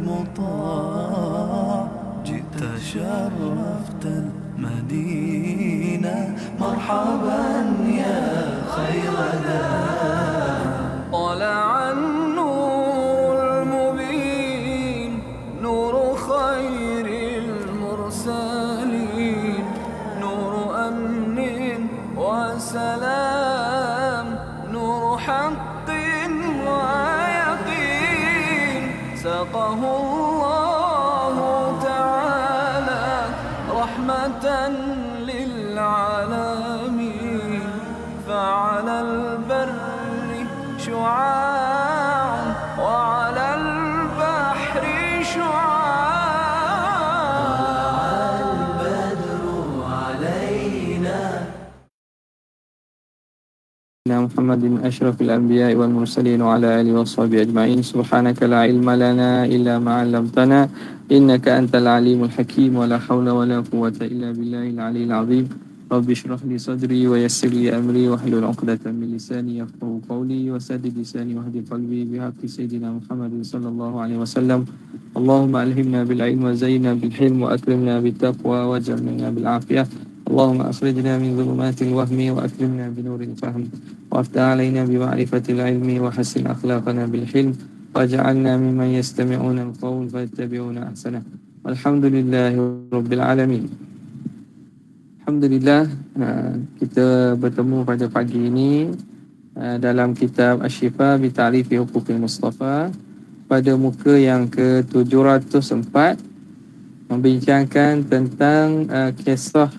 المطاع جئت شرفت المدينة مرحبا يا خير دار طلع النور المبين نور خير المرسلين نور أمن وسلام نور حق ويقين سقه الله تعالى رحمة للعالمين فعلى البر شعاع وعلى البحر شعاع البدر علينا محمد أشرف الأنبياء والمرسلين وعلى آله وصحبه أجمعين سبحانك لا علم لنا إلا ما علمتنا إنك أنت العليم الحكيم ولا حول ولا قوة إلا بالله العلي العظيم رب اشرح لي صدري ويسر لي أمري واحلل عقدة من لساني يفقهوا قولي وسدد لساني واهد قلبي بحق سيدنا محمد صلى الله عليه وسلم اللهم ألهمنا بالعلم وزينا بالحلم وأكرمنا بالتقوى وجعلنا بالعافية اللهم أخرجنا من ظلمات الوهم وأكرمنا بنور الفهم وافتح علينا بمعرفة العلم وحسن أخلاقنا بالحلم واجعلنا ممن يستمعون القول فيتبعون أحسنه والحمد لله رب العالمين. Alhamdulillah, kita bertemu pada pagi ini dalam kitab Asy-Syifa bi Ta'rifi Huquqil Mustafa pada muka yang ke-704 membincangkan tentang kisah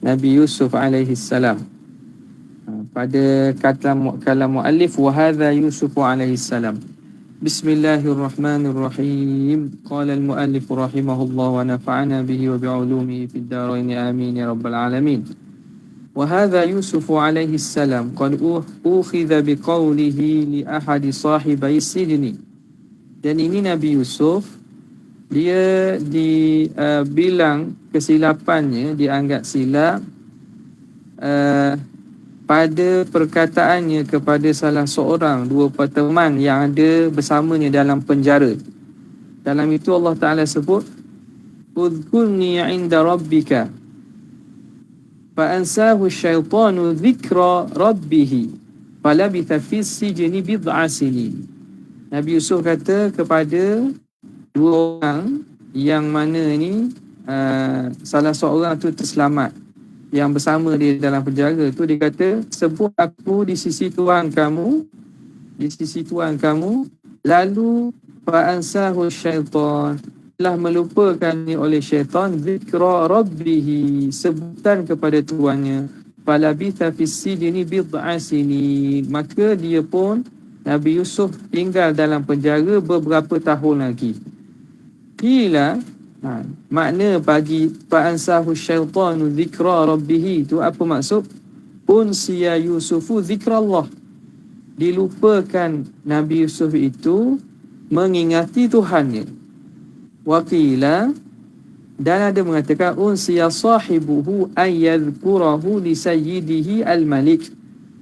Nabi Yusuf alaihi salam. Pada kalam muallif wa hadza Yusuf alaihi salam. Bismillahirrahmanirrahim. Qala al-muallif rahimahullah wa nafa'ana bihi wa bi'ulumihi fid darain amin ya rabbal alamin. Wa hadza Yusuf alaihi salam qad ukhidha biqawlihi li ahadi sahibai sijni. Dan ini Nabi Yusuf, dia dibilang kesilapannya, dianggap silap pada perkataannya kepada salah seorang dua teman yang ada bersamanya dalam penjara. Dalam itu Allah Ta'ala sebut udhkurni 'inda rabbika fa ansahu syaitanu dhikra rabbih falabitha fis sijni bid'a sinin. Nabi Yusuf kata kepada dua orang yang mana ni salah seorang tu terselamat yang bersama dia dalam penjara tu, dia kata sebut aku di sisi Tuhan kamu, lalu fa'ansahu syaitan, telah melupakan oleh syaitan zikra rabbihi, sebutan kepada Tuhannya, falabitha fis sijni bid'a sinin, maka dia pun Nabi Yusuf tinggal dalam penjara beberapa tahun lagi. Qila, makna bagi fa'ansahu syaitanu zikra rabbihi itu apa maksud? Unsiya Yusufu zikrallah, dilupakan Nabi Yusuf itu mengingati Tuhannya. Waqila, dan ada mengatakan unsiya sahibuhu ayyadhkurahu li sayyidihi al-malik,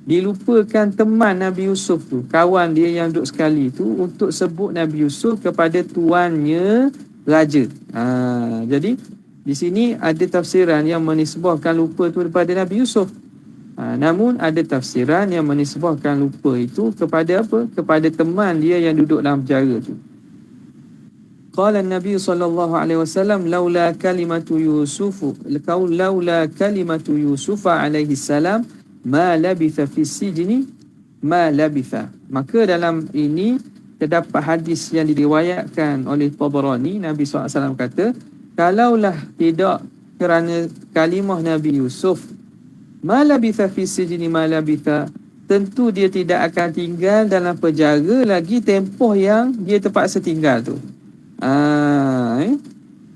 dilupakan teman Nabi Yusuf tu, kawan dia yang duduk sekali tu, untuk sebut Nabi Yusuf kepada tuannya raja. Jadi di sini ada tafsiran yang menisbahkan lupa tu kepada Nabi Yusuf. Namun ada tafsiran yang menisbahkan lupa itu kepada apa? Kepada teman dia yang duduk dalam penjara tu. Qala Nabi sallallahu alaihi wasallam laula kalimatu Yusuf alaihi salam ma labitha fi sijni ma labitha. Maka dalam ini terdapat hadis yang diriwayatkan oleh Tabarani. Nabi SAW kata, kalaulah tidak kerana kalimah Nabi Yusuf, ma labitha fi sijni ma labitha, tentu dia tidak akan tinggal dalam penjara lagi tempoh yang dia terpaksa tinggal tu.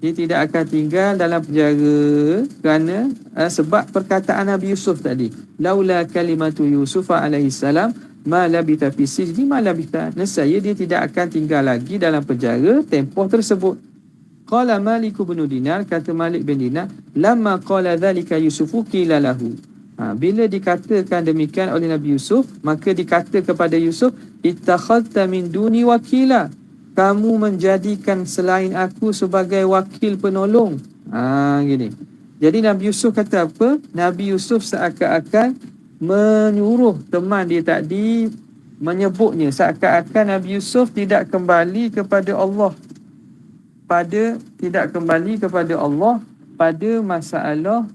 Dia tidak akan tinggal dalam penjara kerana sebab perkataan Nabi Yusuf tadi, laula kalimatu Yusuf alaihi salam ma labitha fi sijni ma labitha, nescaya dia tidak akan tinggal lagi dalam penjara tempoh tersebut. Qala Malik bin Dinar, kata Malik bin Dinar, lamma qala dhalika Yusufu qila lahu, bila dikatakan demikian oleh Nabi Yusuf, maka dikata kepada Yusuf, ittakhadta min duni wakila, kamu menjadikan selain aku sebagai wakil penolong. Gini. Jadi Nabi Yusuf kata apa? Nabi Yusuf seakan-akan menyuruh teman dia tadi, menyebutnya seakan-akan Nabi Yusuf tidak kembali kepada Allah pada masalah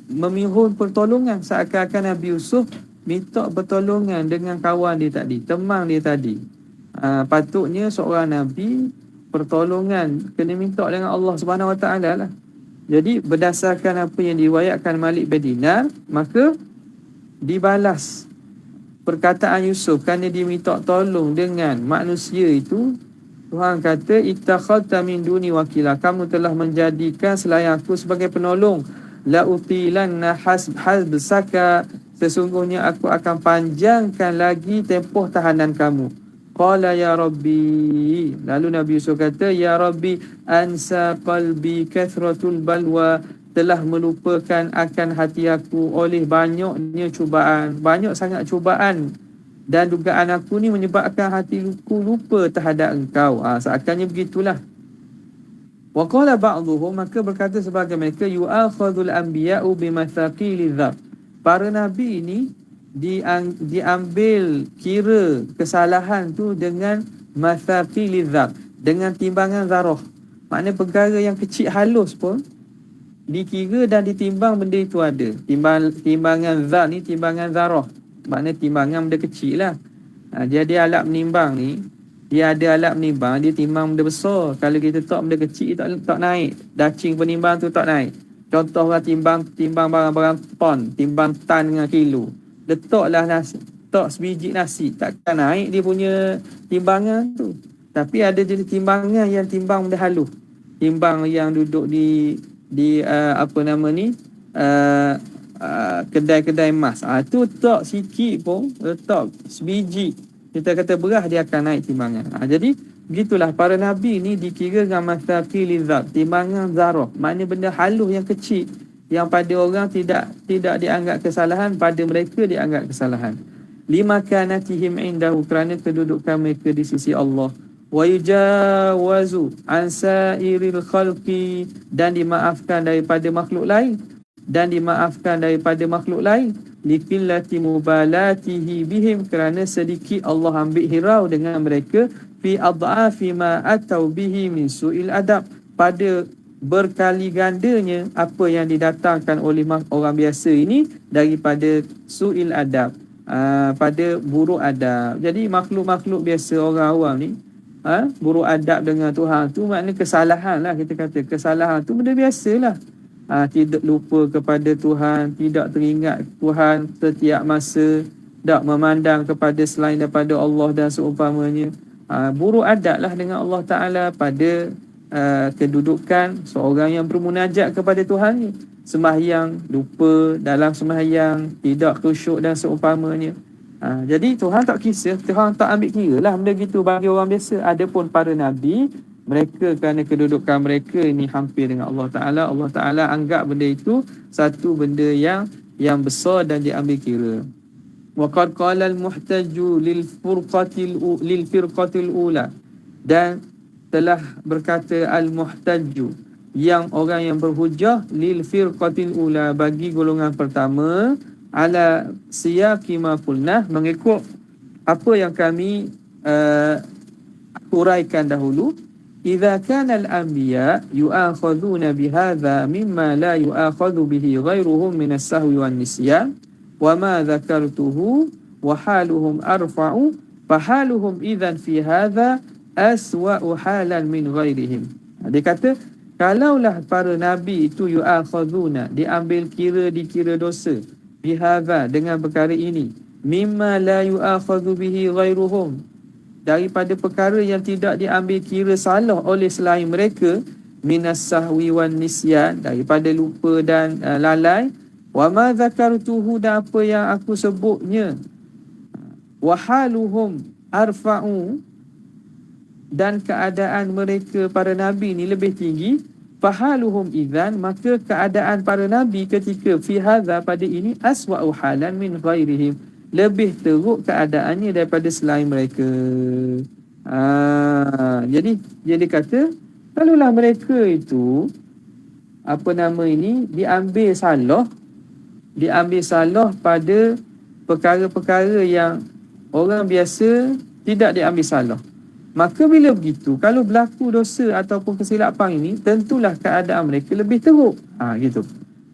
memohon pertolongan. Seakan-akan Nabi Yusuf minta pertolongan dengan kawan dia tadi, teman dia tadi. Patutnya seorang Nabi pertolongan kena minta dengan Allah Subhanahu Wa Taala lah. Jadi berdasarkan apa yang diriwayatkan Malik bin Dinar, maka dibalas perkataan Yusuf kerana dia minta tolong dengan manusia itu. Tuhan kata, ittakhadta min duni wakila, kamu telah menjadikan selain aku sebagai penolong. La utilanna hasbsaka, sesungguhnya aku akan panjangkan lagi tempoh tahanan kamu. Qala ya Rabbi, lalu Nabi Yusuf kata, ya Rabbi, ansa qalbi kathratul balwa, telah melupakan akan hati aku oleh banyaknya cubaan, banyak sangat cubaan, dan dugaan aku ni menyebabkan hatiku lupa terhadap engkau. Seakannya begitulah. Wa qala ba'dhuhum, maka berkata sebahagian mereka, yu'akhadhul anbiya'u bimathaqili dhab, para nabi ini diambil kira kesalahan tu dengan mathaqili dhab, dengan timbangan zarah. Maknanya perkara yang kecil halus pun dikira dan ditimbang benda itu ada. Timbangan dhab ni timbangan zarah, maknanya timbangan benda kecil lah. Dia ada alat menimbang ni, dia ada alat menimbang, dia timbang benda besar. Kalau kita tak benda kecil tak naik, dacing penimbang tu tak naik. Contoh lah timbang barang-barang ton, timbang tan dengan kilo, letaklah nasi, tak sebiji nasi, takkan naik dia punya timbangan tu. Tapi ada jenis timbangan yang timbang benda halus, timbang yang duduk di apa nama ni, kedai-kedai emas. Tu tak sikit pun, letak sebiji, kita kata beras, dia akan naik timbangan. Jadi begitulah para nabi ni dikira dengan mathaqil dzat, timbangan zarah, maknanya benda halus yang kecil yang pada orang tidak dianggap kesalahan, pada mereka dianggap kesalahan. Lima kanatihim indahu, kerana kedudukan mereka di sisi Allah. Wa yujawazu an sairil khalqi, dan dimaafkan daripada makhluk lain, likillati mubalatihi bihim, kerana sedikit Allah ambil hirau dengan mereka, fi adhafi ma atau bihi min su'il adab, pada berkali gandanya apa yang didatangkan oleh orang biasa ini daripada su'il adab, pada buruk adab. Jadi makhluk-makhluk biasa, orang awam ni buruk adab dengan Tuhan tu, maknanya kesalahan lah. Kita kata kesalahan tu benda biasalah. Tidak lupa kepada Tuhan, tidak teringat Tuhan setiap masa, tak memandang kepada selain daripada Allah dan seumpamanya. Buruk adab lah dengan Allah Ta'ala pada kedudukan seorang yang bermunajat kepada Tuhan ni. Sembahyang, lupa dalam sembahyang, tidak khusyuk dan seumpamanya. Jadi Tuhan tak kisah, Tuhan tak ambil kira lah benda gitu bagi orang biasa. Adapun para Nabi, mereka kerana kedudukan mereka ini hampir dengan Allah Ta'ala, Allah Ta'ala anggap benda itu satu benda yang besar dan diambil kira. Wa qad qala al-muhtaju lil firqatil ula, dan telah berkata al-muhtaju, yang orang yang berhujah, lil firqatil ula, bagi golongan pertama, ala siyaqi ma qulna, mengikut apa yang kami uraikan dahulu. Idza kana al-anbiya yu'akhadhuna bihadza mimma la yu'akhadhu bihi ghairuhum min as-sahwi wan nisyan wa ma dzakartuhu wa haluhum arfa'u, fahaluhum idzan fi hadza aswa'u halan min ghairihim. Dia kata, kalaulah para nabi itu yu'akhadhuna, diambil kira, dikira dosa, bihadza, dengan perkara ini, mimma la yu'akhadhu bihi ghairuhum, daripada perkara yang tidak diambil kira salah oleh selain mereka, minas sahwi wan nisyan, daripada lupa dan lalai, wa ma dzakartuhu, dan apa yang aku sebutnya, wa haluhum arfa'u, dan keadaan mereka para nabi ni lebih tinggi, fahaluhum idzan, maka keadaan para nabi ketika fi hadza, pada ini, aswa'u halan min ghairihim, lebih teruk keadaannya daripada selain mereka. Jadi dia kata kalaulah mereka itu diambil salah pada perkara-perkara yang orang biasa tidak diambil salah. Maka bila begitu, kalau berlaku dosa ataupun kesilapan ini, tentulah keadaan mereka lebih teruk. Gitu.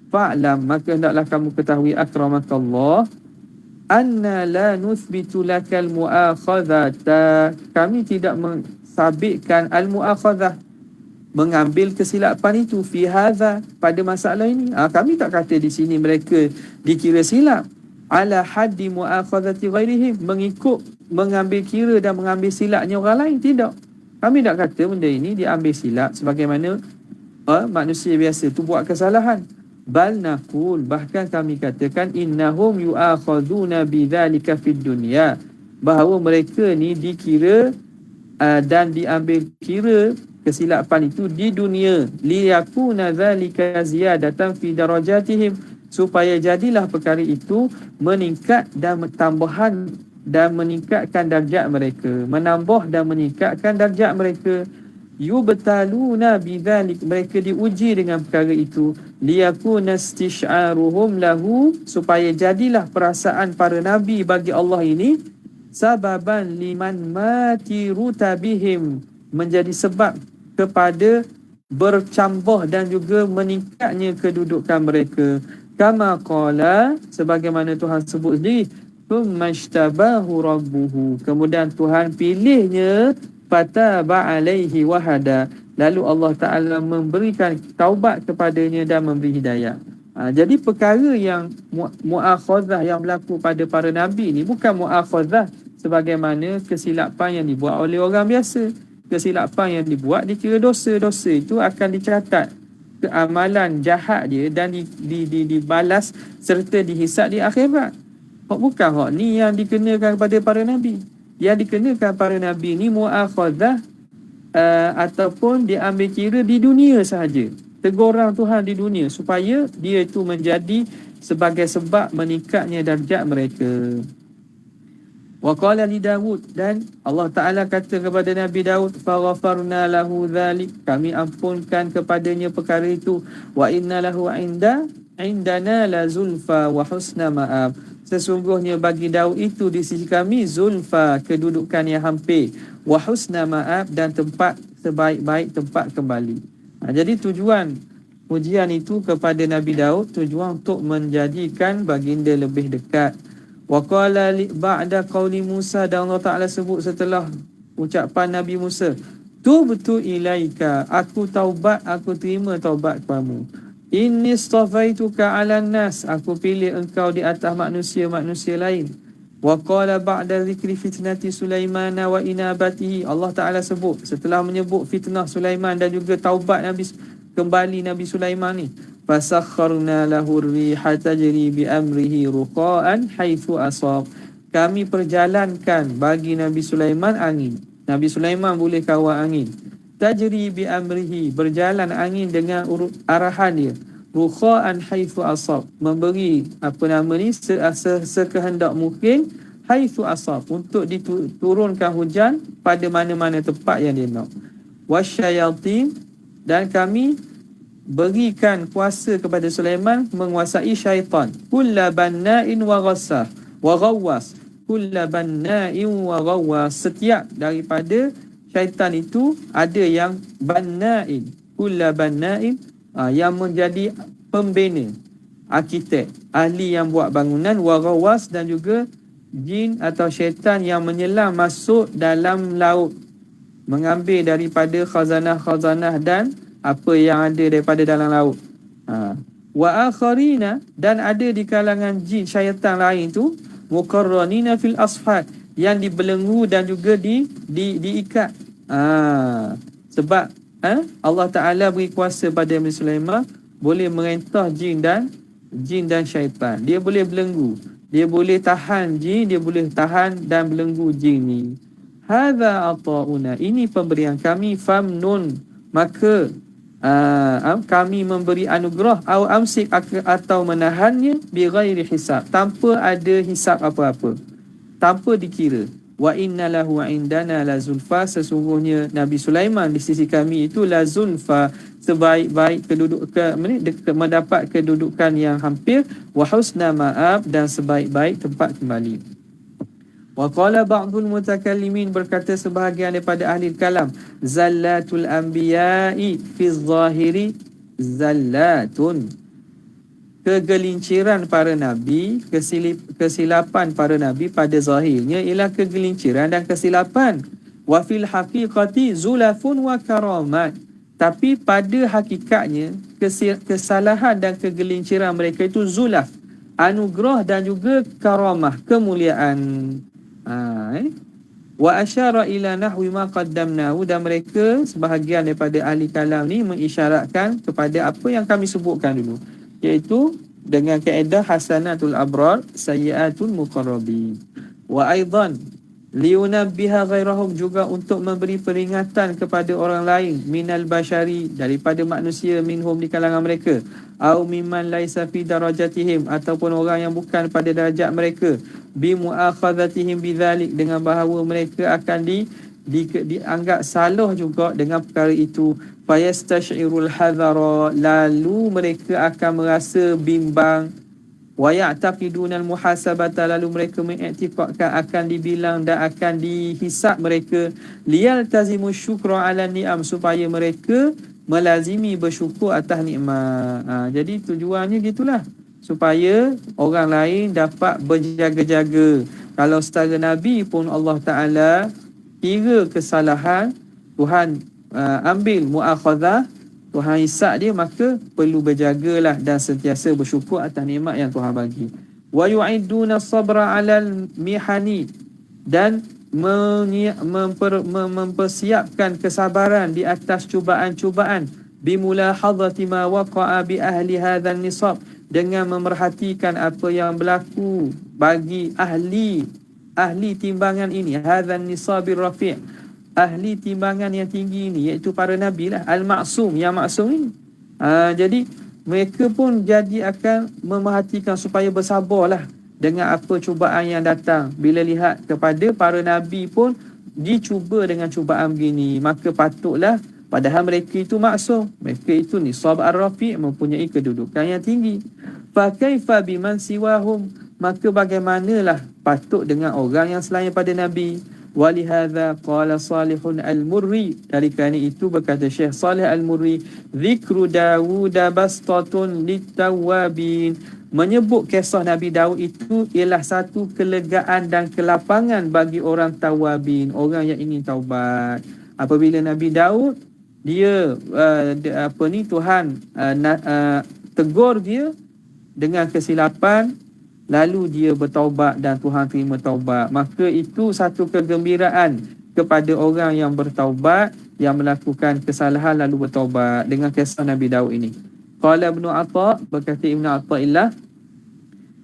Fa'lam, maka hendaklah kamu ketahui akramakallah, anna la nuthbitu lakal mu'akhadhata. Kami tidak mensabitkan al-mu'akhadhah, mengambil kesilapan itu fi hadha, pada masalah ini. Kami tak kata di sini mereka dikira silap ala haddi mu'akhadhati ghairihim, mengikut mengambil kira dan mengambil silapnya orang lain. Tidak, kami tak kata benda ini diambil silap sebagaimana manusia biasa tu buat kesalahan. Bal naqul, bahkan kami katakan innahum yu'akhaduna bidzalika fid dunya, bahawa mereka ni dikira dan diambil kira kesilapan itu di dunia, liyakuna dzalika ziyadatan fi darajatihim, supaya jadilah perkara itu meningkat dan tambahan dan meningkatkan darjat mereka, menambah dan meningkatkan darjat mereka. Yubtaluna bidzalik, mereka diuji dengan perkara itu, liyakuna istish'aruhum lahu, supaya jadilah perasaan para nabi bagi Allah ini sababan liman mati rutabihim, menjadi sebab kepada bercambah dan juga meningkatnya kedudukan mereka. Kama qala, sebagaimana Tuhan sebut sendiri, tsummaishtabahu rabbuhu, kemudian Tuhan pilihnya, fataba alaihi wahada, lalu Allah Ta'ala memberikan taubat kepadanya dan memberi hidayah. Jadi perkara yang mu'akhazah yang berlaku pada para nabi ni bukan mu'akhazah sebagaimana kesilapan yang dibuat oleh orang biasa. Kesilapan yang dibuat dikira dosa. Dosa itu akan dicatat keamalan jahat dia dan dibalas serta dihisap di akhirat. Bukan ni yang dikenakan kepada para nabi. Yang dikenakan para nabi ni mu'akhazah ataupun diambil kira di dunia sahaja. Teguran Tuhan di dunia supaya dia itu menjadi sebagai sebab meningkatnya darjat mereka. Wa qala li Daud, dan Allah Ta'ala kata kepada Nabi Daud, faghafarna lahu dhalik, kami ampunkan kepadanya perkara itu, wa inna lahu indana la zulfa wa husna ma'ab, sesungguhnya bagi Daud itu di sisi kami zulfa, kedudukan yang hampir, wa husna ma'ab, dan tempat sebaik-baik tempat kembali. Jadi tujuan ujian itu kepada Nabi Daud, tujuan untuk menjadikan baginda lebih dekat. Wa qala ba'da qauli Musa, dan Allah Ta'ala sebut setelah ucapan Nabi Musa, tubtu ilaika, aku taubat, aku terima taubat kamu. Inni istafaituka 'alan nas, aku pilih engkau di atas manusia-manusia lain. Wa qala ba'da zikri fitnati Sulaiman wa inabatihi, Allah Ta'ala sebut setelah menyebut fitnah Sulaiman dan juga taubat kembali Nabi Sulaiman ni, fasakharna lahu ar-riha tajri bi amrihi ruqa'an haitsu asab, kami perjalankan bagi Nabi Sulaiman angin. Nabi Sulaiman boleh kawal angin. Tajri bi amrihi, berjalan angin dengan arahan dia. Ruqa'an haitsu asab, memberi sekehendak mungkin, haitsu asab, untuk diturunkan hujan pada mana-mana tempat yang dia nak. Wasyayatin, dan kami berikan kuasa kepada Sulaiman menguasai syaitan. Kulla banna'in wa ghassah wa ghawwas, kulla banna'in wa ghawwas, setiap daripada syaitan itu ada yang banna'in, kulla banna'in, yang menjadi pembina, arkitek, ahli yang buat bangunan, wa ghawwas, dan juga jin atau syaitan yang menyelam masuk dalam laut, mengambil daripada khazanah-khazanah dan apa yang ada daripada dalam laut. Wa akharina, dan ada di kalangan jin syaitan lain tu, muqarranina fil ashad, yang dibelenggu dan juga diikat. Sebab Allah Ta'ala beri kuasa pada Nabi Sulaiman, boleh merentah jin dan syaitan. Dia boleh belenggu, dia boleh tahan jin, dia boleh tahan dan belenggu jin ni. Hadza ata'una, ini pemberian kami, famnun, maka kami memberi anugerah, au amsik, atau menahannya, bi ghairi hisab, tanpa ada hisab apa-apa, tanpa dikira. Wa inna lahu indana la zulfa, sesungguhnya Nabi Sulaiman di sisi kami itu la zulfa, sebaik-baik mendapat kedudukan yang hampir, wa husna ma'ab, dan sebaik-baik tempat kembali. Wa qala ba'dul mutakallimin, berkata sebahagian daripada ahli kalam, zallatul anbiya'i fi zahiri zallatun, kegelinciran para nabi, kesilapan para nabi pada zahirnya ialah kegelinciran dan kesilapan. Wa fil haqiqati zulafun wa karamat, tapi pada hakikatnya kesalahan dan kegelinciran mereka itu zulaf, anugerah, dan juga karamah, kemuliaan. Wa asyara ila nahwi ma qaddamnahu, dan mereka sebahagian daripada ahli kalam ni mengisyaratkan kepada apa yang kami sebutkan dulu, iaitu dengan kaedah hasanatul abrar sayyiatul muqarrabin. Wa aidan liunabbiha ghairahum, juga untuk memberi peringatan kepada orang lain, minal bashari, daripada manusia, minhum, di kalangan mereka, au mimman laisa fi darajatihim, ataupun orang yang bukan pada darajat mereka, bi muakhadhatihim bidzalik, dengan bahawa mereka akan dianggap salah juga dengan perkara itu. Fayastashirul hadhara, lalu mereka akan merasa bimbang. Wa ya'taqidunal muhasabata, lalu mereka mengiktikadkan akan dibilang dan akan dihisap mereka. Liyaltazimu syukra ala ni'am, supaya mereka melazimi bersyukur atas nikmat. Jadi tujuannya gitulah, supaya orang lain dapat berjaga-jaga. Kalau setara Nabi pun Allah Ta'ala kira kesalahan, Tuhan ambil muakhazah, Tuhan hisap dia, maka perlu berjagalah dan sentiasa bersyukur atas nikmat yang Tuhan bagi. Wa yu'idduna sabra 'alal mihani, dan mempersiapkan kesabaran di atas cubaan-cubaan, bimulahadhati ma waqa'a bi ahli hadzal nisab, dengan memerhatikan apa yang berlaku bagi ahli timbangan ini, hadzal nisabir rafi', ahli timbangan yang tinggi ini, iaitu para nabi lah, al-ma'sum, yang maksum ini. Jadi mereka pun jadi akan memerhatikan supaya bersabarlah dengan apa cubaan yang datang. Bila lihat kepada para nabi pun dicuba dengan cubaan begini, maka patutlah, padahal mereka itu maksum, mereka itu nisab ar-rafi', mempunyai kedudukan yang tinggi. Fa kaifa biman siwahum, maka bagaimanalah patut dengan orang yang selain pada nabi. Walihadza qala Salihun al-Murri, dari kerana itu berkata Syekh Salih al-Murri, zikru Dawud bastatun litawabin, menyebut kisah Nabi Daud itu ialah satu kelegaan dan kelapangan bagi orang tawabin, orang yang ingin taubat. Apabila Nabi Daud dia Tuhan tegur dia dengan kesilapan, lalu dia bertaubat dan Tuhan terima taubat, maka itu satu kegembiraan kepada orang yang bertaubat, yang melakukan kesalahan lalu bertaubat, dengan kisah Nabi Daud ini. Qala Ibnu Atha, berkata Ibnu Athaillah,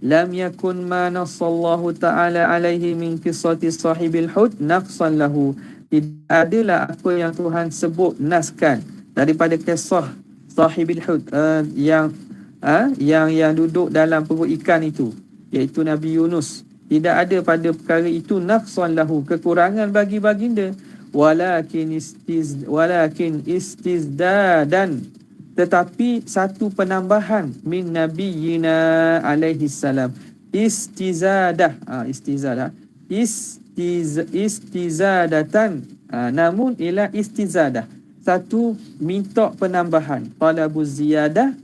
lam yakun ma nassallahu ta'ala alaihi min qissati sahibil hud naqsan lahu, tidak adalah apa yang Tuhan sebut naskan daripada kisah sahibil hud, yang duduk dalam perut ikan itu, iaitu Nabi Yunus. Tidak ada pada perkara itu naqsan lahu, kekurangan bagi baginda, walakin istizdadan, tetapi satu penambahan, min nabiyina alaihi salam, istizadatan, namun ialah istizadah, satu minta penambahan, talabuz ziyadah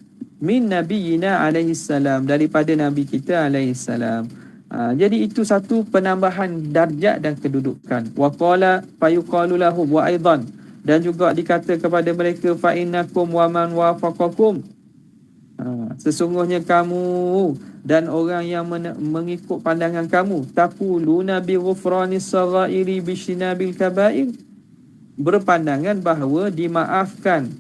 min nabiyina alaihi salam, daripada nabi kita alaihi salam. Jadi itu satu penambahan darjat dan kedudukan. Wa qala fayuqalu lahum wa aidan, dan juga dikata kepada mereka, fa innakum wa man wafaqakum, sesungguhnya kamu dan orang yang mengikut pandangan kamu, taquluna bi ghufranis saghairi bi shinabil kabair, berpandangan bahawa dimaafkan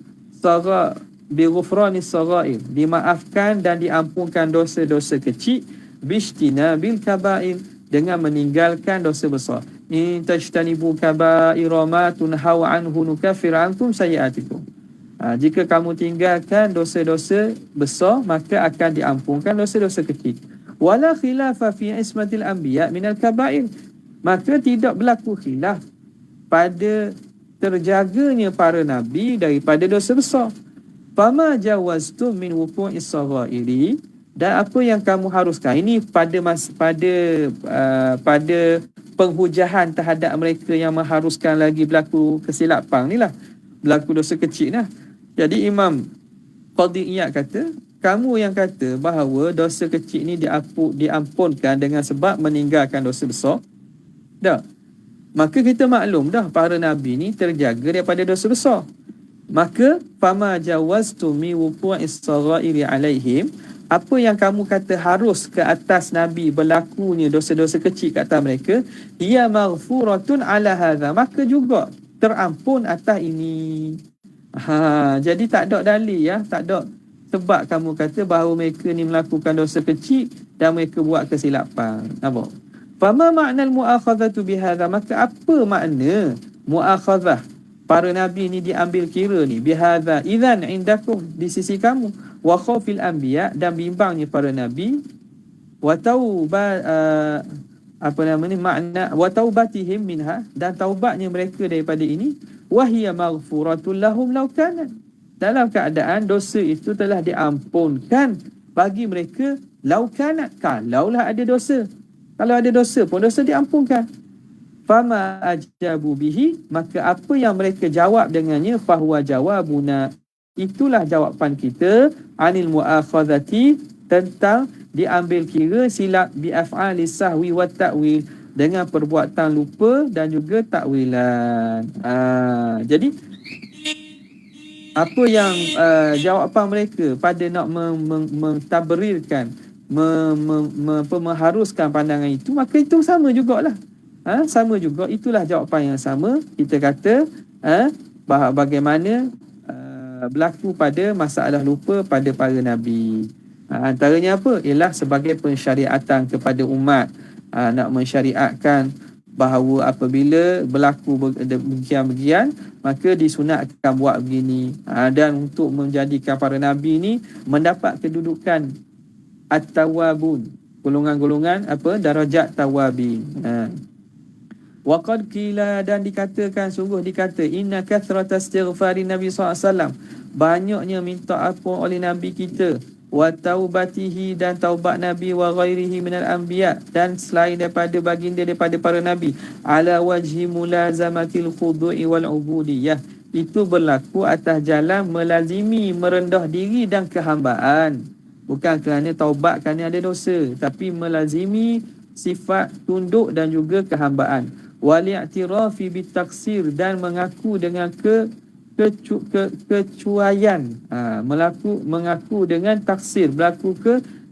bi ghufranis saghair, dimaafkan dan diampunkan dosa-dosa kecil, bishtina bil kabair, dengan meninggalkan dosa besar. In tajtanibu kabaira ma tunhaw anhu nukaffir ankum sayiatikum. Jika kamu tinggalkan dosa-dosa besar, maka akan diampunkan dosa-dosa kecil. Wala khilafa fi ismatil anbiya minal kabair, maka tidak berlaku khilaf pada terjaganya para nabi daripada dosa besar. Fama jawaztum min wuqu'is saghairi, dan apa yang kamu haruskan ini pada penghujahan terhadap mereka yang mengharuskan lagi berlaku kesilapan ni lah, berlaku dosa kecil lah. Jadi Imam Qadhi Iyad kata, kamu yang kata bahawa dosa kecil ni diampunkan dengan sebab meninggalkan dosa besar, dah, maka kita maklum dah para nabi ni terjaga daripada dosa besar. Maka fama jawaztu mi wuqu'is saghairi alaihim, apa yang kamu kata harus ke atas nabi berlakunya dosa-dosa kecil ke atas mereka, ia maghfuratun ala hadha, maka juga terampun atas ini. Jadi tak ada dalil ya, tak ada sebab kamu kata bahawa mereka ni melakukan dosa kecil dan mereka buat kesilapan. Nampak? Fama ma'nal mu'akhadhatu bihadha, maka apa makna mu'akhadhah, para nabi ni diambil kira ni, bihadha idzan indakum, di sisi kamu, wa khawfil anbiya, dan bimbangnya para nabi, wa makna wa taubatihim minha, dan taubatnya mereka daripada ini, wa hiya maghfuratul lahum law kanat, dalam keadaan dosa itu telah diampunkan bagi mereka, law kanat, kalaulah ada dosa. Kalau ada dosa pun dosa diampunkan. Fama ajabu bihi, maka apa yang mereka jawab dengannya, fahuwa jawabuna, itulah jawapan kita, anil mu'akhadhati, tentang diambil kira silap, bi af'ali sahwi wa ta'wil, dengan perbuatan lupa dan juga takwilan. Jadi apa yang jawapan mereka pada nak mentabrirkan, mengharuskan pandangan itu, maka itu sama jugalah. Sama juga, itulah jawapan yang sama. Kita kata bagaimana berlaku pada masalah lupa pada para nabi. Antaranya apa? Ialah sebagai pensyariatan kepada umat, nak mensyariatkan bahawa apabila berlaku begian-begian, maka disunatkan buat begini, dan untuk menjadikan para nabi ni mendapat kedudukan at-tawabun, golongan-golongan darajat tawabin. Waqad qila, dan dikatakan, sungguh dikata, inna kathrata istighfari Nabi SAW, banyaknya minta ampun oleh Nabi kita, wa taubatihi, dan taubat Nabi, wa ghairihi minal anbiya, dan selain daripada baginda daripada para Nabi, ala wajhi mulazamatil khudu'i wal ubudiyah, itu berlaku atas jalan melazimi merendah diri dan kehambaan. Bukan kerana taubat kerana ada dosa, tapi melazimi sifat tunduk dan juga kehambaan. Wali'tirafi bitaksir, dan mengaku dengan kecuaian, mengaku dengan taksir, berlaku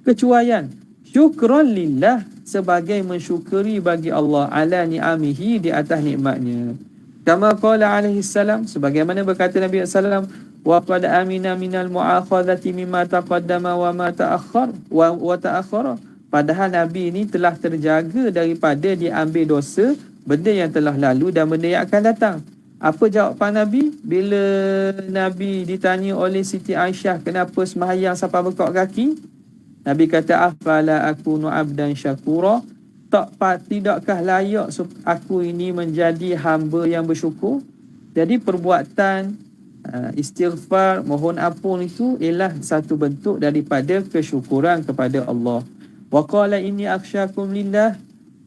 kecuaian. Syukran lillah, sebagai mensyukuri bagi Allah, ala ni'amihi, di atas nikmatnya. Kama qala alaihi salam, sebagaimana berkata Nabi sallallahu alaihi wasallam, wa qad amina minal mu'akhadhati mimma taqaddama wa ma ta'akhkhar wa ta'akhkhara, padahal Nabi ini telah terjaga daripada diambil dosa benda yang telah lalu dan benda yang akan datang. Apa jawapan Nabi? Bila Nabi ditanya oleh Siti Aisyah, kenapa sembahyang sampai bekak kaki? Nabi kata, afala akunu abdan syakura, tidakkah layak aku ini menjadi hamba yang bersyukur? Jadi perbuatan istighfar, mohon ampun, itu ialah satu bentuk daripada kesyukuran kepada Allah. Wa qala inni akhsyakum lillah,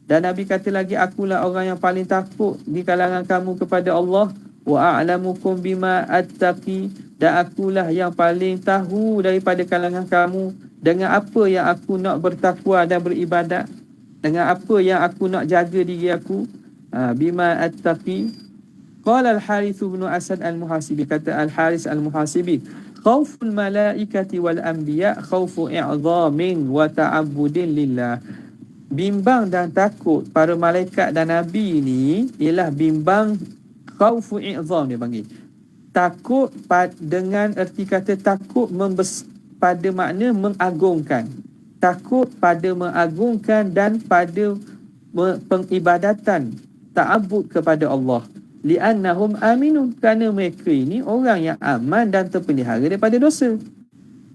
dan Nabi kata lagi, akulah orang yang paling takut di kalangan kamu kepada Allah. Wa a'lamukum bima attaqi, dan akulah yang paling tahu daripada kalangan kamu dengan apa yang aku nak bertakwa dan beribadat, dengan apa yang aku nak jaga diri aku. Bima attaqi. Qala al-Harith bin Asad al-Muhasibi, kata al-Harith al-Muhasibi, khawful malaikati wal anbiya khawfu i'zamin wa ta'abbudin lillah. Bimbang dan takut para malaikat dan nabi ini ialah bimbang khawfu i'zam, dia panggil. Takut dengan erti kata takut pada makna mengagungkan. Takut pada mengagungkan dan pada pengibadatan, ta'abbud kepada Allah. Li'annahum aminun, kerana mereka ini orang yang aman dan terpelihara daripada dosa.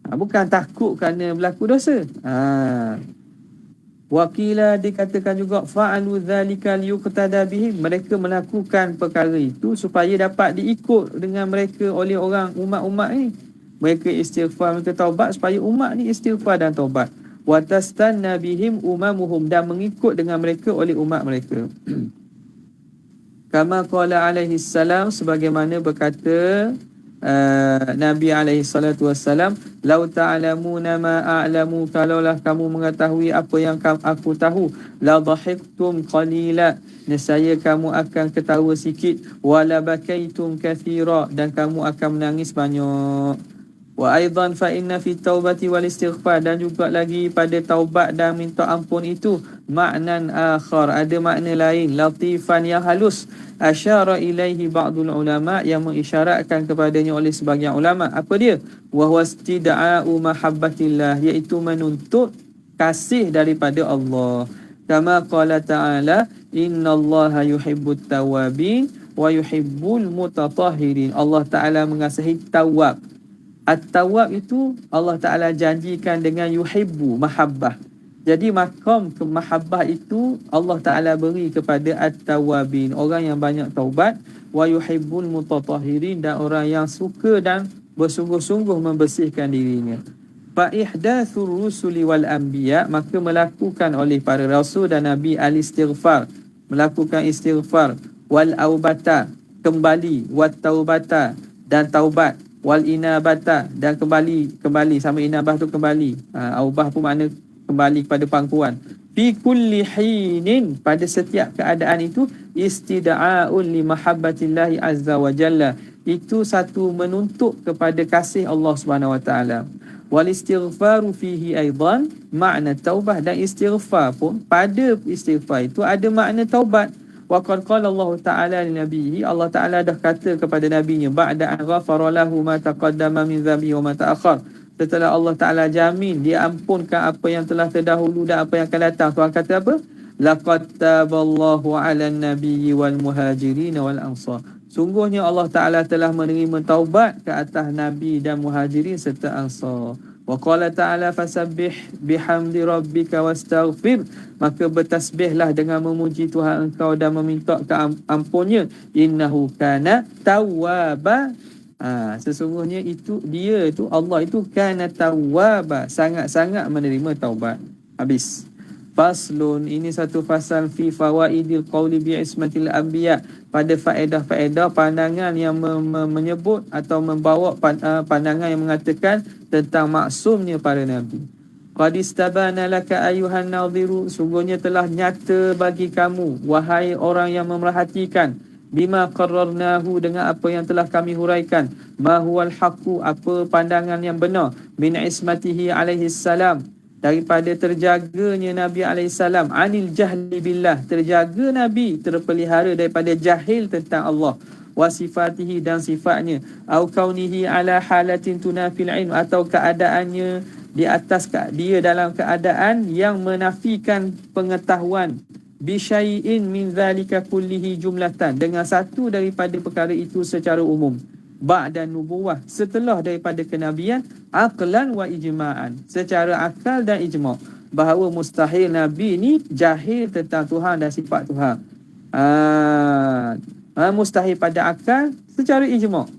Bukan takut kerana berlaku dosa. Wakila dikatakan juga fa'alu dzalika liyuqtada bihim, mereka melakukan perkara itu supaya dapat diikut dengan mereka oleh orang umat-umat ni. Mereka istighfar, mereka taubat supaya umat ni istighfar dan taubat. Wa tastanna bihim umamuhum, dan mengikut dengan mereka oleh umat mereka. Kama qala alaihi salam, sebagaimana berkata Nabi alaihi salatu wassalam, lau ta'lamuna ma a'lamu, kalaulah kamu mengetahui apa yang aku tahu, la dhahiktum qalila, nescaya kamu akan ketawa sikit, wala bakaitum kathira, dan kamu akan menangis banyak. Wa aidan fa inna fi taubati wal istighfar, dan juga lagi pada taubat dan minta ampun itu maknan akhar, ada makna lain, latifan yang halus, asyara ilaihi ba'dul ulama, yang mengisyaratkan kepadanya oleh sebagian ulama. Apa dia? Wa huwa istida'u mahabbatillah, iaitu menuntut kasih daripada Allah. Kama qala ta'ala, innallaha yuhibbut tawabin wa yuhibbul mutatahhirin. Allah Ta'ala mengasihi tawab. At-tawab itu Allah Ta'ala janjikan dengan yuhibbu, mahabbah. Jadi makam mahabbah itu Allah Ta'ala beri kepada at-tawabin, orang yang banyak taubat, wa yuhibbul mutatahhirin, dan orang yang suka dan bersungguh-sungguh membersihkan dirinya. Fa ihdatsur rusuli wal anbiya, maka melakukan oleh para rasul dan nabi al-istighfar, melakukan istighfar, wal aubata, kembali, wat taubata, dan taubat, wal inabata, dan kembali sama inabah tu kembali, aubah pun makna kembali kepada pangkuan. Fi kulli hinin, pada setiap keadaan itu, istida'un li mahabbatillahi azza wa jalla, itu satu menuntut kepada kasih Allah Subhanahu wa taala. Wal istighfaru fihi aidan makna taubah, dan istighfar pun, pada istighfar itu ada makna taubat. Wa qad qala Allah Ta'ala li nabiyhi, Allah Ta'ala dah kata kepada nabinya, ba'da an ghafara lahu ma taqaddama min dhanbi wa ma ta'akhkhar, setelah Allah Ta'ala jamin dia ampunkan apa yang telah terdahulu dan apa yang akan datang. Tuhan kata apa? Laqad taballahu 'alan nabiyyi wal muhajirin wal ansar, sungguhnya Allah Ta'ala telah menerima taubat ke atas nabi dan muhajirin serta ansar. Wa qala ta'ala fasabbih bihamdi rabbika wastaghfir, maka bertasbihlah dengan memuji Tuhan engkau dan meminta ampunnya, innahu kana tawwaba, sesungguhnya itu dia itu Allah itu kana tawwaba, sangat-sangat menerima taubat. Habis. Faslun, ini satu fasal fi fawaidil qawli bi ismatil anbiya, pada faedah-faedah pandangan yang menyebut atau membawa pandangan yang mengatakan tentang maksumnya para nabi. Qad istabana laka ayuhan nadhiru, sungguhnya telah nyata bagi kamu wahai orang yang memerhatikan, bima qarrarnahu, dengan apa yang telah kami huraikan, ma huwal haqqu, apa pandangan yang benar, min ismatihi alaihi salam, daripada terjaganya Nabi alaihissalam, anil jahli billah, terjaga Nabi, terpelihara daripada jahil tentang Allah, wasifatihi, dan sifatnya, au kaunihi ala halatin tunafil ilm, atau keadaannya di atas dia dalam keadaan yang menafikan pengetahuan, bisyai'in min zalika kullihi jumlatan, dengan satu daripada perkara itu secara umum, ba'da nubuwah, setelah daripada kenabian, aqlan wa ijma'an, secara akal dan ijma', bahawa mustahil Nabi ni jahil tentang Tuhan dan sifat Tuhan. Mustahil pada akal secara ijma',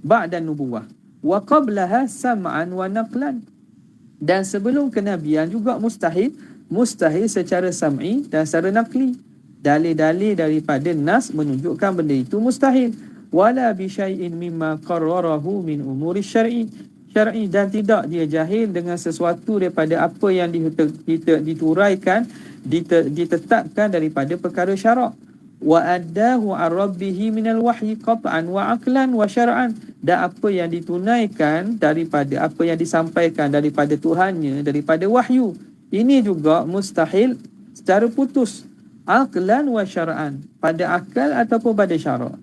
ba'da nubuwah, wa qablaha sam'an wa naqlan, dan sebelum kenabian juga mustahil secara sam'i dan secara naqli, dalil-dalil daripada nas menunjukkan benda itu mustahil. Wala bi syai'in mimma qarrarahu min umuri syar'i, dan tidak dia jahil dengan sesuatu daripada apa yang dituraikan, ditetapkan daripada perkara syarak. Wa addahu an rabbihi minal wahyi qat'an wa aqlan wa syar'an, dan apa yang ditunaikan daripada apa yang disampaikan daripada Tuhannya, daripada wahyu, ini juga mustahil secara putus, aqlan wa syar'an, pada akal ataupun pada syarak.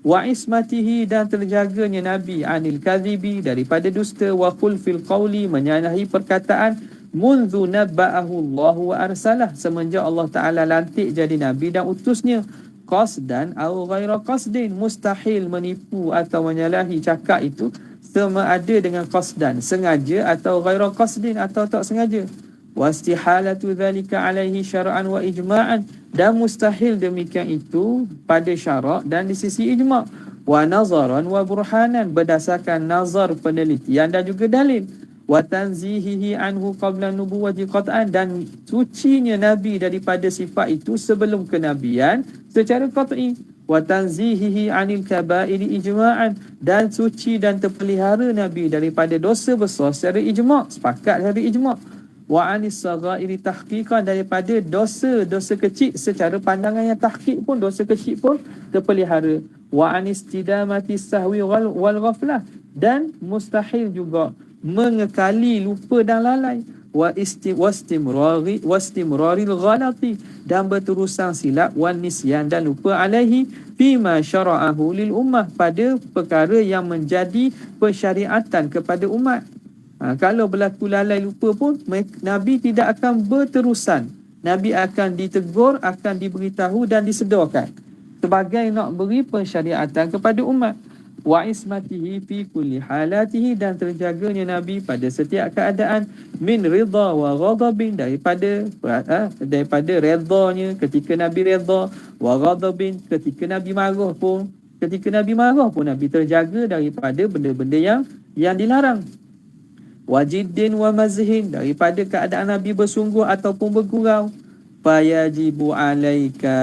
Wa ismatihi, dan terjaganya Nabi, anil kadhibi, daripada dusta, wa khulfil qawli, menyalahi perkataan, mundu nabba'ahu Allah wa arsalah, semenjak Allah Ta'ala lantik jadi Nabi dan utusnya, qasdan au ghaira qasdin, mustahil menipu atau menyalahi cakap itu sama ada dengan qasdan, sengaja, atau ghaira qasdin, atau tak sengaja. Wastihalatu dzalika alaihi syar'an wa ijma'an, dan mustahil demikian itu pada syarak dan di sisi ijma'. Wa nazaran wa burhanan, berdasarkan nazar penelitian dan juga dalil. Wa tanzihihi anhu qabla nubuwwati qat'an, dan sucinya nabi daripada sifat itu sebelum kenabian secara qat'i. Wa tanzihihi anil kaba'iri ijma'an, dan suci dan terpelihara nabi daripada dosa besar secara ijma', sepakat secara ijma'. Wa anis saghairi tahqiqan, daripada dosa kecil secara pandangan yang tahqiq pun dosa kecil pun terpelihara. Wa anis tidamati sahwi wal ghaflah, dan mustahil juga mengekali lupa dan lalai. Wastimraril ghalati, dan berterusan silap, wan nisyan, dan lupa, alaihi fima syara'ahu lil ummah, pada perkara yang menjadi persyariatan kepada umat. Kalau berlaku lalai lupa pun, Nabi tidak akan berterusan. Nabi akan ditegur, akan diberitahu dan disedarkan sebagai nak beri pensyariatan kepada umat. Wa ismatihi fi kulli halatihi, dan terjaganya Nabi pada setiap keadaan, min ridha wa ghadabin, daripada redanya ketika Nabi redha, wa ghadabin ketika Nabi marah pun, Nabi terjaga daripada benda-benda yang dilarang. Wajiddin wa mazhin, daripada keadaan Nabi bersungguh ataupun bergurau. Fayajibu alaika,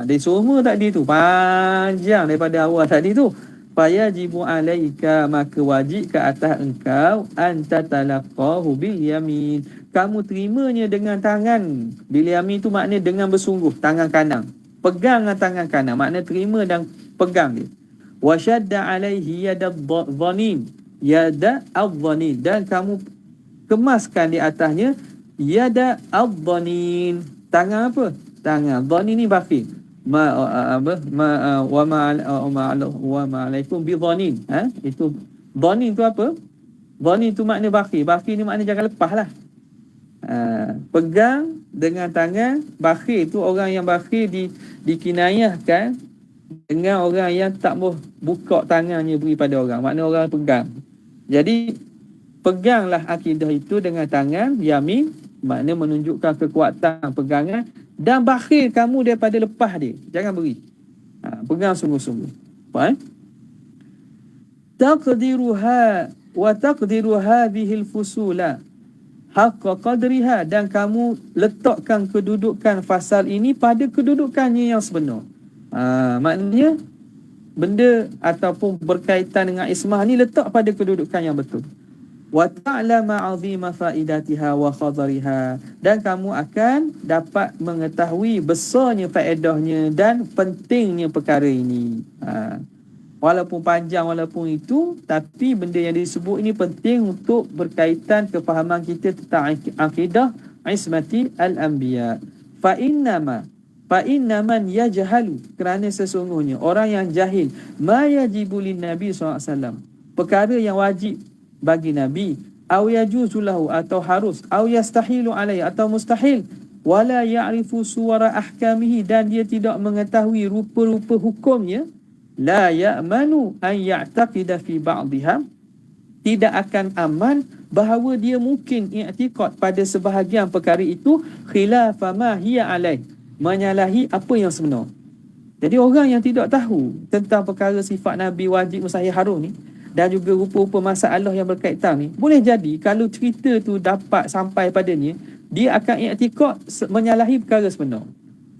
dia semua tadi tu panjang daripada awal tadi tu. Fayajibu alaika, maka wajib ke atas engkau, anta talaqahu bil yamin, kamu terimanya dengan tangan. Bil yamin tu maknanya dengan bersungguh, tangan kanan, pegang dengan tangan kanan, maknanya terima dan pegang dia. Wa shadda alaihi yadadh-dhanin, yada al-dhanin, dan kamu kemaskan di atasnya yada al-dhanin, tangan apa? Tangan dhanin ni bakhil. Wa ma alaikum bi dhanin. Itu dhanin tu apa? Dhanin tu makna bakhil. Bakhil ni makna jangan lepaslah. Pegang dengan tangan. Bakhil tu, orang yang bakhil dikinayahkan dengan orang yang tak mau buka tangannya beri pada orang. Makna orang pegang. Jadi peganglah akidah itu dengan tangan yamin, makna menunjukkan kekuatan pegangan, dan bakhil kamu daripada lepas dia, jangan beri. Pegang sungguh-sungguh. Taqdiruha wa taqdiru hadhil fusula haqqa qadriha, dan kamu letakkan kedudukan fasal ini pada kedudukannya yang sebenar. Maknanya benda ataupun berkaitan dengan ismah ni letak pada kedudukan yang betul. Wa ta'lama 'azima faidatiha wa khadariha, dan kamu akan dapat mengetahui besarnya faedahnya dan pentingnya perkara ini. Walaupun panjang, walaupun itu, tapi benda yang disebut ini penting untuk berkaitan kefahaman kita tentang akidah ismati al-anbiya. Fa inna man yajhalu, kerana sesungguhnya orang yang jahil, ma yajibu lin nabi SAW, perkara yang wajib bagi Nabi, aw yajuzu lahu, atau harus, aw yastahilu alaihi, atau mustahil, wala ya'rifu suwara ahkamihi, dan dia tidak mengetahui rupa-rupa hukumnya, la ya'manu an ya'taqida fi ba'dihha, tidak akan aman bahawa dia mungkin i'tiqad pada sebahagian perkara itu, khilafa ma hiya alaih, menyalahi apa yang sebenar. Jadi orang yang tidak tahu tentang perkara sifat Nabi, wajib, mustahil, harus ni, dan juga rupa-rupa masalah yang berkaitan ni, boleh jadi kalau cerita tu dapat sampai padanya, dia akan i'tiqad menyalahi perkara sebenar.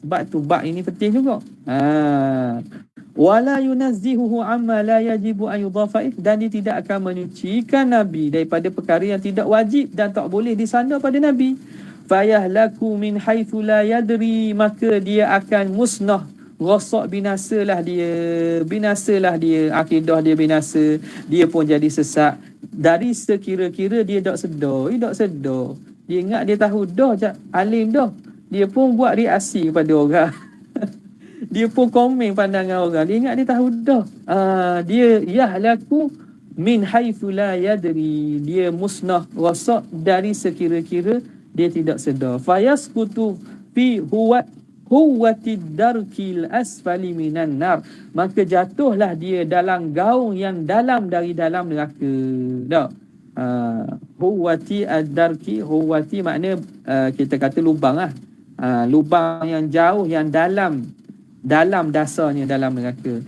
Sebab tu bab ini penting juga. Wala yunazzihuhu amma la yajibu an yudhafa, dan dia tidak akan menyucikan Nabi daripada perkara yang tidak wajib dan tak boleh disandar pada Nabi. Fayahlaku min haitsu la yadri, maka dia akan musnah, rosak, binasalah dia, akidah dia binasa, dia pun jadi sesat dari sekira-kira dia tak sedar. Dia ingat dia tahu dah, alim dah, dia pun buat reaksi kepada orang. Dia pun komen pandangan orang, dia ingat dia tahu dah. Dia yahlaku min haitsu la yadri, dia musnah, rosak dari sekira-kira dia tidak sedar. Fayasqutu fi huwatid darkil asfali minan nar, maka jatuhlah dia dalam gaung yang dalam dari dalam neraka. Dah. Huwati ad-darki, huwati makna kita kata lubang lah. Lubang yang jauh, yang dalam dasarnya dalam neraka.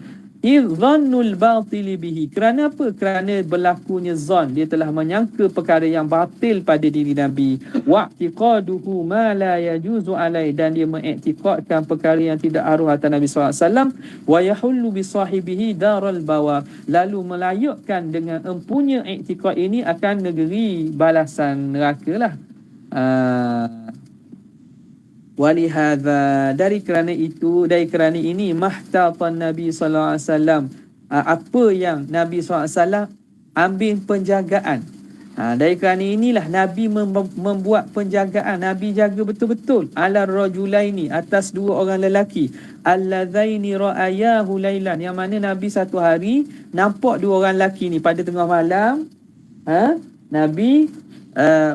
Idzannul batili bihi, kerana apa? Kerana berlakunya zon, dia telah menyangka perkara yang batil pada diri Nabi. Wa'tiqaduhu ma la yajuzu alai, dan dia mengiktikadkan perkara yang tidak harum atas Nabi SAW. Wa yahullu bi sahibihi daral bawa, lalu melayakkan dengan empunya iktikad ini akan negeri balasan neraka lah. Walihadza, dari kerana ini mahtatan Nabi sallallahu alaihi wasallam, apa yang Nabi sallallahu alaihi wasallam ambil penjagaan. Dari kerana inilah Nabi membuat penjagaan. Nabi jaga betul-betul ala rajulaini, atas dua orang lelaki, allazaini ra'ayahu lailan, yang mana Nabi satu hari nampak dua orang lelaki ni pada tengah malam. Nabi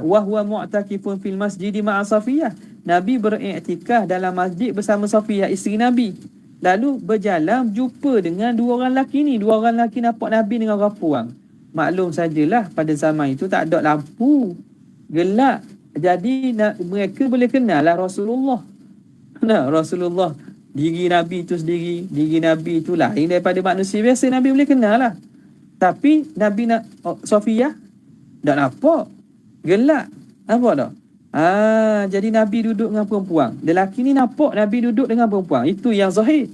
wa huwa mu'takifun fil masjid ma'a Safiyah, Nabi beriktikaf dalam masjid bersama Safiyah, isteri Nabi. Lalu berjalan jumpa dengan dua orang lelaki ni. Dua orang lelaki nampak Nabi dengan orang puang. Maklum sajalah pada zaman itu tak ada lampu, gelap. Jadi mereka boleh kenal lah Rasulullah. Rasulullah, diri Nabi itu sendiri, diri Nabi itu lain daripada manusia biasa. Nabi boleh kenal lah. Tapi Nabi nak Safiyah tak nampak, gelap. Nampak tak? Jadi Nabi duduk dengan perempuan. Lelaki ni nampak Nabi duduk dengan perempuan. Itu yang zahir.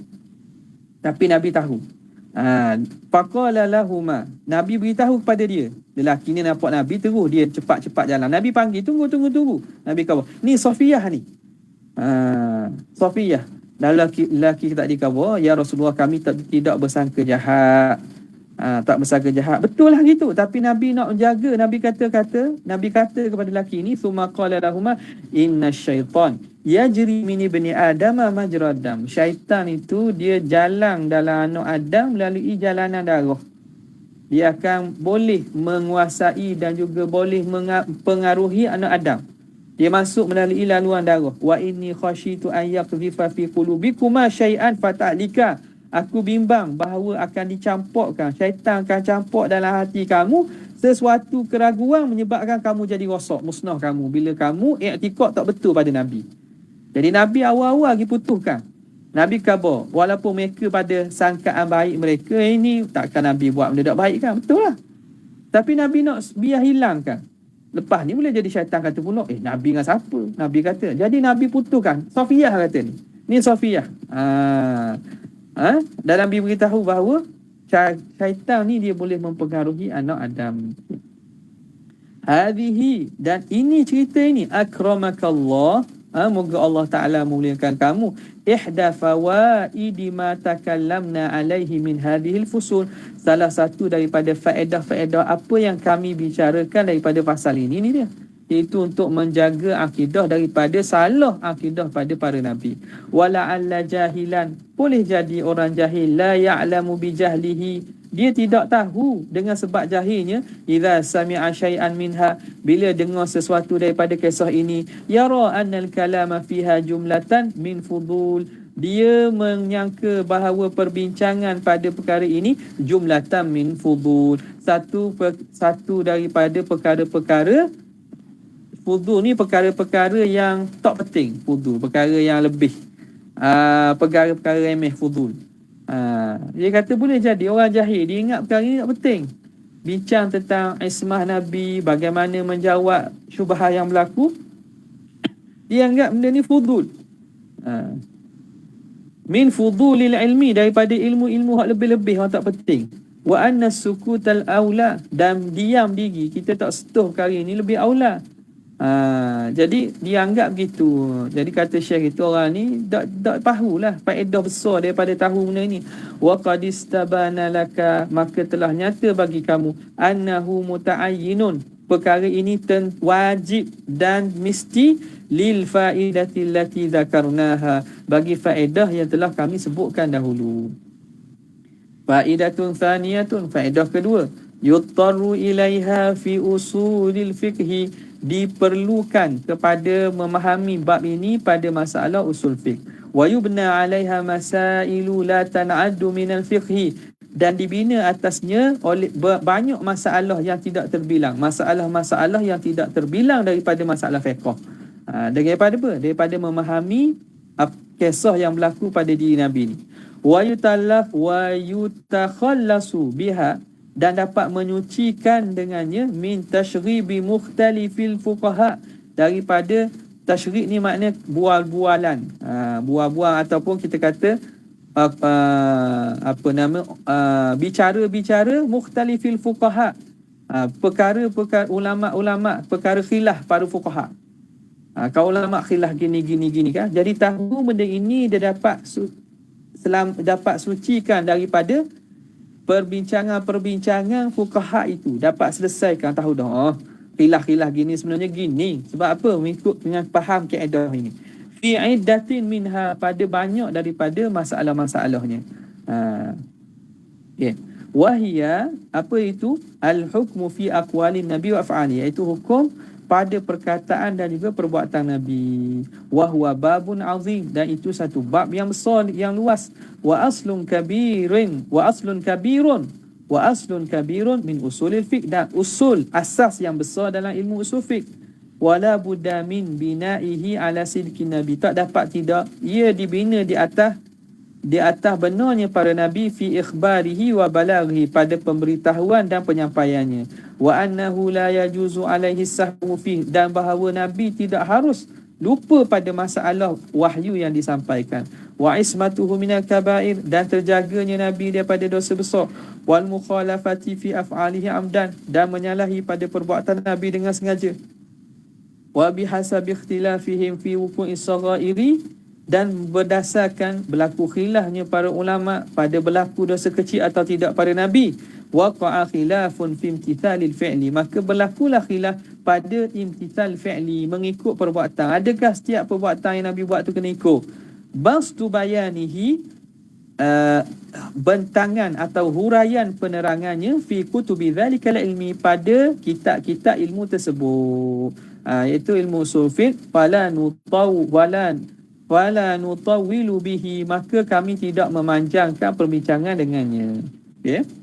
Tapi Nabi tahu. Faqala lahuma, Nabi beritahu kepada dia. Lelaki ni nampak Nabi, terus dia cepat-cepat jalan. Nabi panggil, tunggu. Nabi kata, ni Safiyah ni. Safiyah. Dan lelaki tak dikawal, ya Rasulullah, kami tidak bersangka jahat. Tak bersangka jahat. Betul lah gitu. Tapi Nabi nak menjaga. Nabi kata kepada lelaki ini, summa qala lahuma inna syaitan yajri min ibni Adam majrad dam. Syaitan itu dia jalan dalam anak Adam melalui jalanan darah. Dia akan boleh menguasai dan juga boleh mempengaruhi anak Adam. Dia masuk melalui laluan darah. Wa inni khasyitu an yaqdhifa fi qulubikuma syai'an fata'lika. Aku bimbang bahawa akan dicampurkan, syaitan akan campur dalam hati kamu sesuatu keraguan menyebabkan kamu jadi rosak, musnah kamu bila kamu iktikad tak betul pada Nabi. Jadi Nabi awal-awal lagi putuskan. Nabi khabar, walaupun mereka pada sangkaan baik mereka, ini takkan Nabi buat benda tak baik kan? Betul lah. Tapi Nabi nak biar hilangkan. Lepas ni boleh jadi syaitan kata pula, Nabi dengan siapa? Nabi kata. Jadi Nabi putuskan, Safiyah kata ni. Ni Safiyah. Dan Nabi beritahu bahawa syaitan ni dia boleh mempengaruhi anak Adam. Hadhihi, dan ini cerita ini, akramakallah, moga Allah Ta'ala memuliakan kamu, ihda fawaidi ma takallamna alaihi min hadhil fusul, salah satu daripada faedah-faedah apa yang kami bicarakan daripada pasal ini ni dia, iaitu untuk menjaga akidah daripada salah akidah pada para Nabi. Wala'alla jahilan, boleh jadi orang jahil, la ya'lamu bijahlihi, dia tidak tahu dengan sebab jahilnya, idza sami'a syai'an minha, bila dengar sesuatu daripada kisah ini, yara annal kalama fiha jumlatan min fudul, dia menyangka bahawa perbincangan pada perkara ini jumlatan min fudul, satu daripada perkara-perkara fudul ni, perkara-perkara yang tak penting. Fudul, perkara yang lebih, perkara-perkara remeh, fudul. Dia kata boleh jadi orang jahil, dia ingat perkara ni tak penting. Bincang tentang ismah Nabi, bagaimana menjawab syubhah yang berlaku, dia anggap benda ni fudul. Min fudulil ilmi, daripada ilmu-ilmu hak lebih-lebih yang tak penting. Wa anna sukutal aula, dan diam diri, kita tak sentuh perkara ni lebih aula. Jadi dia anggap begitu. Jadi kata Syekh itu, orang ni tak tahulah faedah besar daripada tahu benda ni. Wa qad istabana laka, maka telah nyata bagi kamu, annahu muta'ayyinun, perkara ini wajib dan mesti, lil faidati allati dzakarnaha, bagi faedah yang telah kami sebutkan dahulu. Faidatun thaniyatun, faedah kedua, yuttaru ilaiha fi usulil fiqhi, diperlukan kepada memahami bab ini pada masalah usul fiqh. Wa yubna 'alaiha masailu la tan'addu minal fiqhi, dan dibina atasnya oleh banyak masalah yang tidak terbilang, masalah-masalah yang tidak terbilang daripada masalah fiqh. Daripada apa? Daripada memahami kisah yang berlaku pada diri Nabi ni. Wa yutakhallasu biha, dan dapat menyucikan dengannya min tashribi mukhtalifil fuqaha, daripada tasyrik ni maknanya bual-bualan, bual-bual ataupun kita kata bicara-bicara mukhtalifil fuqaha, perkara-perkara ulama-ulama, perkara khilaf para fuqaha. Kau ulama khilaf gini kan. Jadi tahu benda ini dia dapat sucikan daripada perbincangan fuqaha itu, dapat selesaikan, tahu dah khilaf gini sebenarnya gini. Sebab apa? Mengikut dengan faham kaedah ini. Fi iddatin minha, pada banyak daripada masalah-masalahnya. Wahia, apa itu? Al-hukmu fi aqwalin nabi wa af'ali, iaitu hukum pada perkataan dan juga perbuatan Nabi. Wa huwa babun azim, dan itu satu bab yang besar, yang luas. Wa aslun kabirun min usulil fiqh, dan usul asas yang besar dalam ilmu usul fiqh. Wala budda min binaihi ala sidqin nabi, tak dapat tidak ia dibina di atas benarnya para nabi fi ikhbarihi wa balaghi, pada pemberitahuan dan penyampaiannya. Wa annahu la yajuzu alaihi sahwu fi, dan bahawa nabi tidak harus lupa pada masalah wahyu yang disampaikan. Wa ismatuhu minal kabair, dan terjaganya nabi daripada dosa besar. Wal mukhalafati fi af'alihi amdan, dan menyalahi pada perbuatan nabi dengan sengaja. Wa bihasabi ikhtilafihim fi wuqu'is saghairi, dan berdasarkan berlaku khilafnya para ulama pada berlaku dosa kecil atau tidak pada nabi. Waqa'a khilafun fi imtithalil fi'li, maka berlakulah khilaf pada imtithal fi'li, mengikut perbuatan. Adakah setiap perbuatan yang nabi buat tu kena ikut? Bastu bayanihi, bentangan atau huraian penerangannya fi kutubi dzalikal ilmi, pada kitab-kitab ilmu tersebut, iaitu ilmu usul fiqh. Fala nutawwilu bihi, maka kami tidak memanjangkan perbincangan dengannya. Okey.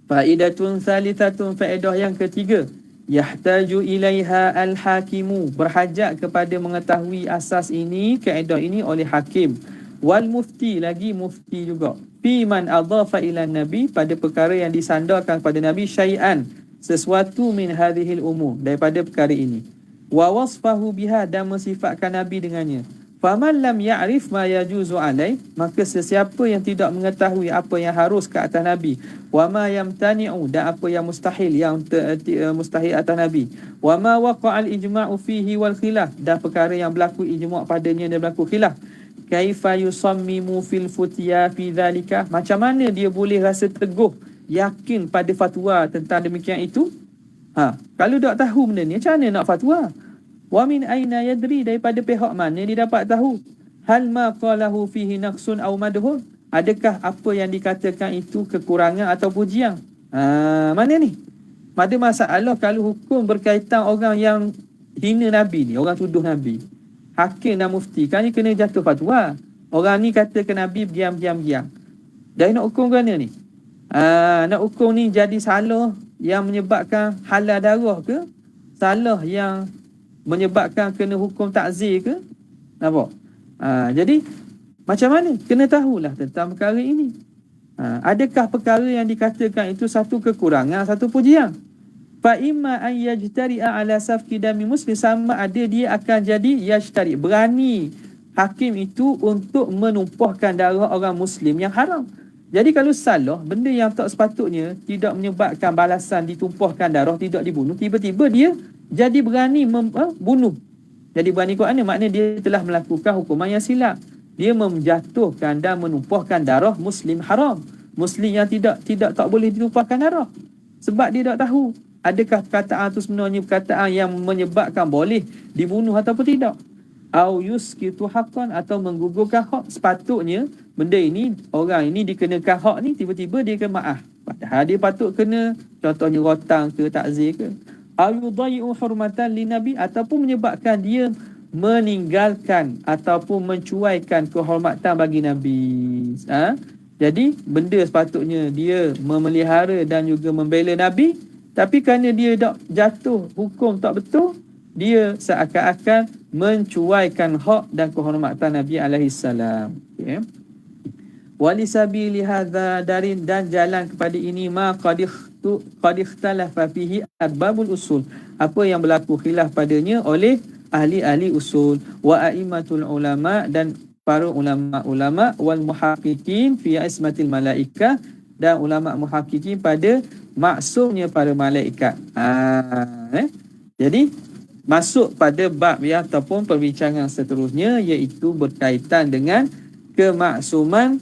Faidatun salitatun, faedah yang ketiga, yahtaju ilaiha al-hakimu, berhajat kepada mengetahui asas ini, kaedah ini oleh hakim. Wal mufti, lagi mufti juga. Fi man adhafa ila nabi, pada perkara yang disandarkan pada nabi, syai'an, sesuatu min hadhil umur, daripada perkara ini. Wa wasfahu biha, dan mensifatkan nabi dengannya. Faman lam ya'rif ma yajuzu alai, maka sesiapa yang tidak mengetahui apa yang harus ke atas nabi, wa ma yamtani'u, dan apa yang mustahil, mustahil atas nabi, wa ma waqa'al ijma'u fihi wal khilaf, dan perkara yang berlaku ijma' padanya dan berlaku khilaf. Kaifa yusammimu fil futya fi dhalika, macam mana dia boleh rasa teguh, yakin pada fatwa tentang demikian itu? Kalau tak tahu benda ni, macam mana nak fatwa? Wa min aina yadri, daripada pihak mana dia dapat tahu? Hal ma qalahu fihi naqsun aw madhun, adakah apa yang dikatakan itu kekurangan atau pujian? Mana ni? Pada masalah kalau hukum berkaitan orang yang hina nabi ni, orang tuduh nabi, hakim dan mufti kan ni kena jatuh fatwa. Orang ni kata ke nabi diam. Dan nak hukum ke mana ni? Nak hukum ni jadi salah yang menyebabkan halal darah ke? Salah yang menyebabkan kena hukum takzir ke? Nampak? Jadi macam mana? Kena tahulah tentang perkara ini. Adakah perkara yang dikatakan itu satu kekurangan, satu pujian? Fa imma an yajtari'a ala safki dami muslim, sama ada dia akan jadi yajtari, berani hakim itu untuk menumpahkan darah orang muslim yang haram. Jadi kalau salah, benda yang tak sepatutnya, tidak menyebabkan balasan ditumpahkan darah, tidak dibunuh, tiba-tiba dia jadi berani bunuh. Jadi berani kot mana? Maknanya dia telah melakukan hukuman yang silap. Dia menjatuhkan dan menumpahkan darah muslim haram. Muslim yang tidak tak boleh ditumpahkan darah. Sebab dia tak tahu adakah perkataan itu sebenarnya perkataan yang menyebabkan boleh dibunuh ataupun tidak. Au yuskitu haqqan, atau menggugurkan hak. Sepatutnya benda ini, orang ini dikenakan hak ni, tiba-tiba dia kena maaf. Padahal dia patut kena, contohnya rotang ke, takzir ke. Au yudayyi'u hurmatan linabi, ataupun menyebabkan dia meninggalkan ataupun mencuaikan kehormatan bagi nabi. Jadi benda sepatutnya dia memelihara dan juga membela Nabi, tapi kerana dia dah jatuh hukum tak betul, dia seakan-akan mencuaikan hak dan kehormatan Nabi alaihi salam. Okay. Walisabili hadza darin, dan jalan kepada ini ma qad ikhtalafa fihi arbabul usul, apa yang berlaku khilaf padanya oleh ahli-ahli usul, wa a'immatul ulama, dan para ulama-ulama, wal muhaqqiqin fi ismatil malaika, dan ulama muhaqqiqin pada maksumnya para malaikat. Jadi masuk pada bab ya ataupun perbincangan seterusnya, iaitu berkaitan dengan kemaksuman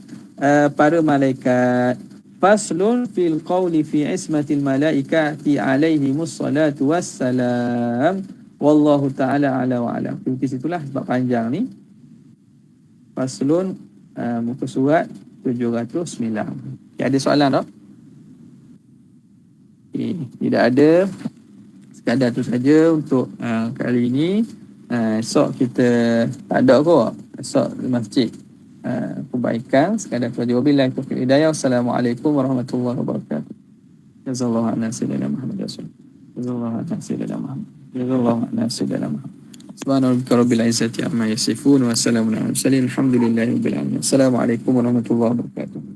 para malaikat. Faslun fil qawli fi ismatil malaikati alaihimus salatu wassalam. Wallahu ta'ala ala wa alam. Di situlah sebab panjang ni. Faslun muka surat 709. Okay, ada soalan tak? Okay, tidak ada. Sekadar tu saja untuk kali ini. Esok kita tak ada kot. Esok di masjid kebaikan. Sekadar tu saja. Wabillahi taufiq wal hidayah. Wassalamualaikum warahmatullahi wabarakatuh. Jazallahu anna sayyidina Muhammad Rasul. Jazallahu anna sayyidina Muhammad. Jazallahu anna sayyidina Muhammad. Subhana rabbika rabbil izzati amma yasifun wa salamun alal mursalin. Alhamdulillahi rabbil alamin. Assalamualaikum warahmatullahi wabarakatuh.